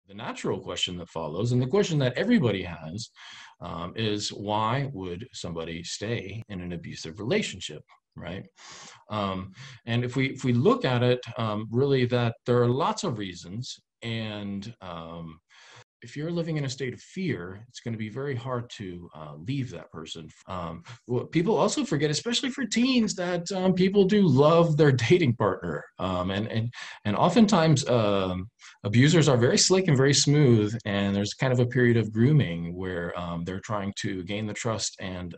The natural question that follows, and the question that everybody has, is why would somebody stay in an abusive relationship, right? Um, and if we look at it, really, that there are lots of reasons, and if you're living in a state of fear, it's going to be very hard to leave that person. Well, people also forget, especially for teens, that people do love their dating partner, and oftentimes abusers are very slick and very smooth, and there's kind of a period of grooming where they're trying to gain the trust and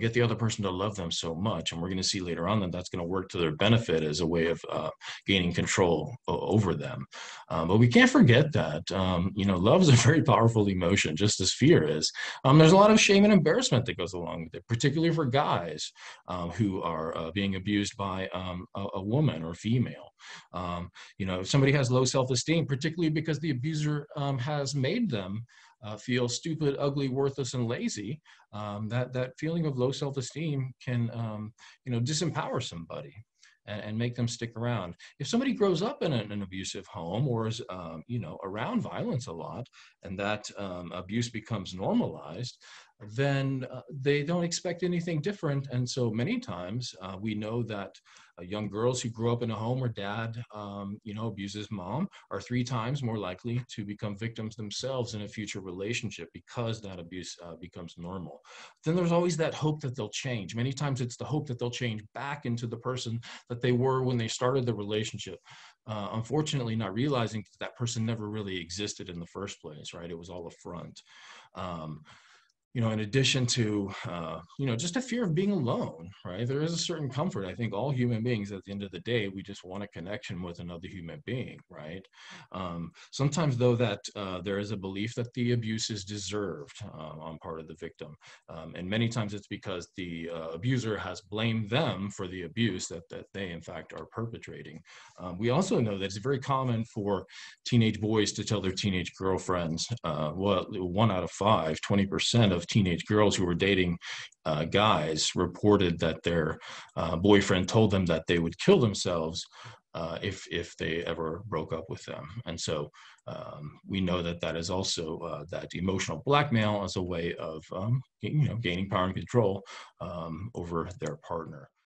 get the other person to love them so much. And we're going to see later on that that's going to work to their benefit as a way of gaining control over them. But we can't forget that, love is a very powerful emotion, just as fear is. There's a lot of shame and embarrassment that goes along with it, particularly for guys who are being abused by a woman or female. If somebody has low self-esteem, particularly because the abuser has made them feel stupid, ugly, worthless, and lazy, that feeling of low self-esteem can, disempower somebody and make them stick around. If somebody grows up in an abusive home or is, around violence a lot, and that abuse becomes normalized, then they don't expect anything different. And so many times we know that young girls who grow up in a home where dad, abuses mom are 3 times more likely to become victims themselves in a future relationship because that abuse becomes normal. Then there's always that hope that they'll change. Many times it's the hope that they'll change back into the person that they were when they started the relationship. Unfortunately, not realizing that person never really existed in the first place, right? It was all a front. Um, in addition to, just a fear of being alone, right? There is a certain comfort. I think all human beings, at the end of the day, we just want a connection with another human being, right? Sometimes, though, that there is a belief that the abuse is deserved on part of the victim. And many times it's because the abuser has blamed them for the abuse that they, in fact, are perpetrating. We also know that it's very common for teenage boys to tell their teenage girlfriends, 1 out of 5, 20% of teenage girls who were dating guys reported that their boyfriend told them that they would kill themselves if they ever broke up with them. And so we know that is also that emotional blackmail as a way of gaining power and control over their partner.